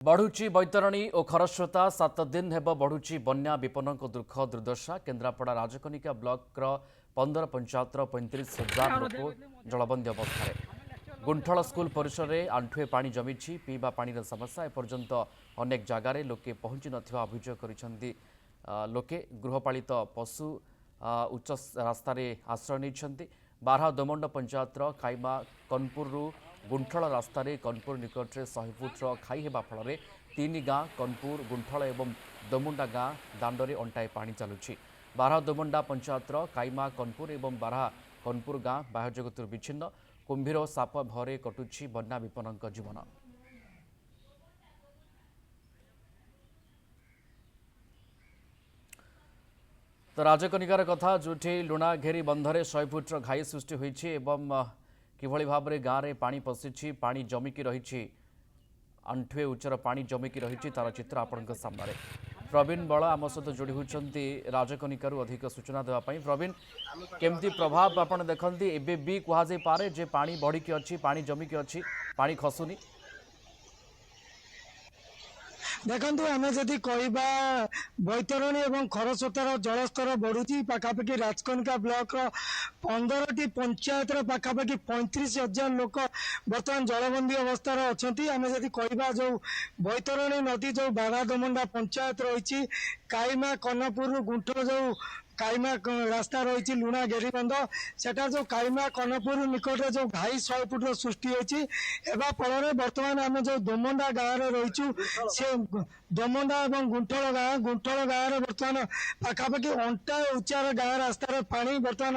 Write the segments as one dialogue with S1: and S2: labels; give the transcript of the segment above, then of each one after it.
S1: बढ़ुची बैतरणी और खरस्रोता 7 दिन हेब बढ़ुची बन्या विपन्न दुख दुर्दशा केन्द्रापड़ा राजकनिका ब्लॉक 15 पंचायत 35,000 लोक जलबंदी अवस्था गुंठल स्कूल परिसर में आंठुए पानी जमी पीवा पानी समस्या एपर्यंत अनेक जगार लोके पहुंची नथिबा अभियोग करिसेंती लोके गृहपालित पशु उच्च रास्तार आश्रय नहीं बारहा दोमंड पंचायत खाइमा कनपुर गुंठल रास्तार कनपुर निकट में 100 फुट्र खाई हेबा फल तीन गाँ कनपुर गुंठल और दोमुंडा गाँ दांडे अंटाए पानी चलुछि बारहा दोमुंडा पंचायत काइमा कनपुर और बारहा कनपुर गाँ बाह्य जगत विच्छिन्न कुंभीर साप भरे कटुछि बन्या विपन्न जीवन। तो राजकनिकार कथा जो लुणा घेरी बंधरे 100 फुट्र घाई सृष्टि होइछि एवं किभଳି भाबरे गाँव में पानी पशिछि पानी जमिकी रही आंठुए उच्चर पानी जमिकी रही तार चित्र आपणक सामने प्रवीण बल आम सहित जोड़ी होती राजकनिकार अधिक सूचना देवाई प्रवीण केमती प्रभाव आपड़ देखते एवं भी कहुए जे पानी बढ़िकी अच्छी पानी जमिकी अच्छी पानी खसुनी
S2: देखु आम जदि कहवा बैतरणी और खरस्रोतार जलस्तर बढ़ुची पाखापाखि राजकनिका ब्लॉक 15टी पंचायत पाखापाखि 35,000 लोक बर्तमान जलबंदी अवस्था अच्छा आम जदि कहवा जो बैतरणी नदी जो बारहा दोमुंडा पंचायत रही काइमा कनपुर गुंठल जो काइमा रास्ता रही लुणा घेरीबंध सेटा जो काइमा कनपुर निकट जो घाई 100 फुट्र सृष्टि होती फल बर्तमान आम जो दोमुंडा गाँव रहीचु से दोमुंडा और गुंठल गाँव बर्तमान पाखापाखि अंटा उच्चार गाँव रास्तार पानी बर्तमान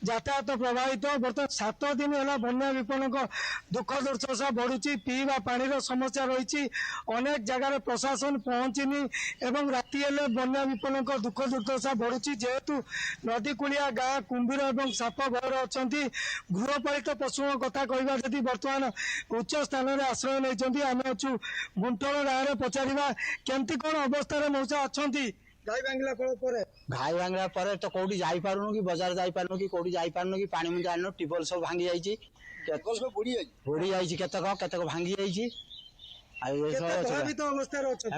S2: यातायात प्रभावित बर्तमान 7 दिन है बन्या विपन्न दुख दुर्दशा बढ़ुची पीवा पानी समस्या रही अनेक जगार प्रशासन पहुंचनी एवं राति हेले बन्या विपन्न दुख दुर्दशा बढ़ुची जेहेतु नदी कूलिया गाँ कुंभीर और साप भयर अच्छा गृहपालित पशु कथा कहवा जदि बर्तमान उच्च स्थान में आश्रय नहीं आम अच्छु गुंठल गाँव में पचारा केमती कौन अवस्था मौसा अच्छा घाई भांगला
S3: घाई भांगला तो कौटी जापारू कि बजार जापारू कि कौटी जापारू कि पानी मुझे आन ट्यूबवेल सब भांगी बुड़ी केतक भांगी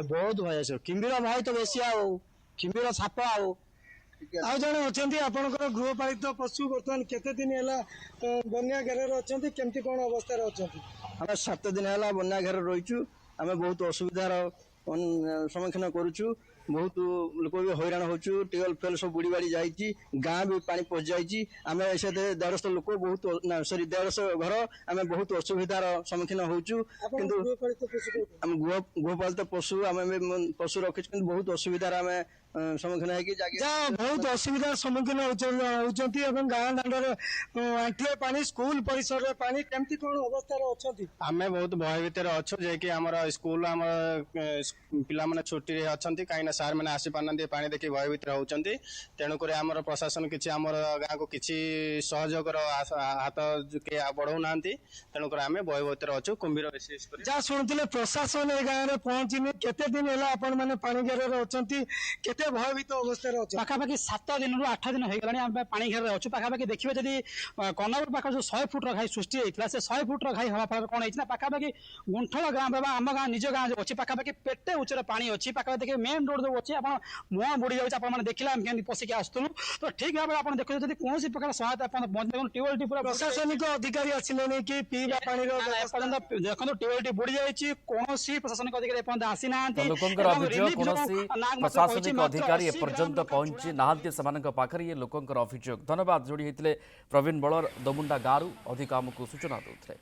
S3: बहुत भय किम्बीर भय तो बेसी किम्बीर साप
S2: आउ जड़े अच्छा आपंकर गृहपालित पशु बर्तमान केते दिन है बन्या घेर अच्छा केमती कौन अवस्था अच्छा
S3: आम 7 दिन है बन्या घेर रहीचु आम बहुत असुविधार सम्मुखीन करुचु बहुत लोक भी हैरान होचु टेबल फेल सब बुड़ी बाड़ी जाइए गाँ भी पानी पशि जाइए आम से 150 लोक बहुत सॉरी 150 घर आम बहुत असुविधार सम्मुखीन होचु किंतु गृहपालित पशु आम पशु रखी बहुत असुविधार आम सम्मुखीन है
S2: बहुत असुविधार सम्मुखीन होती गाँ दांडे आंठिए पानी स्कूल परिसर में पानी केमती कौन अवस्था अच्छा
S4: आम बहुत भय भितर अच्छु जे कि आम स्कूल आम पिला माने छुट्टी रे अछंती काई ना सार माने आसी पाना पानी देखि भय भितर होचंती तेणुक आम प्रशासन किसी आम गाँ को किसी सहयोग हाथ के बढ़ाऊ ना तेणुक आम भय भितर अच्छु कुंभीर
S2: जहाँ शुणुले प्रशासन ए गाँव में पहुंचनी केते दिन है आपण मैंने पानी घेर अच्छा केते भयभीत अवस्था अच्छा
S5: पाखापाखि 7 दिन रु 8 दिन हो गला पानी घेर अच्छु पाखापाखि देखिए जदि कनपुर पाख जो 100 फुट्र घाई सृष्टि होता से 100 फुट्र घाई हवा फल कौन होना पाखापाखि गुंठल गाँ बाबा आम गाँ निज गाँ जो अच्छी पाखापाखि पेटे उच्चर पानी अच्छी पाखापाखि देखिए मेन रोड जो अच्छी आप मुह बुड़ी जाऊँ आप देखिए आम केमी पशिक आसलु तो ठीक भाव आप देखते जब कौन प्रकार सहायता ट्यूबवेल पूरा
S2: प्रशासनिक अधिकारी आसिले कि पीवा पानी
S5: देखो ट्यूबवेल बुड़ी जाइए कौन प्रशासनिक अधिकारी एपर्यंत आसी ना
S1: प्रशासनिक अधिकारी एपर्यंत पहुंची नहांती सेमानक पाखरे ये लोकंकर अभियोग। धन्यवाद जोड़ी होते प्रवीण बल दोमुंडा गाँव अधिक आमको सूचना देते।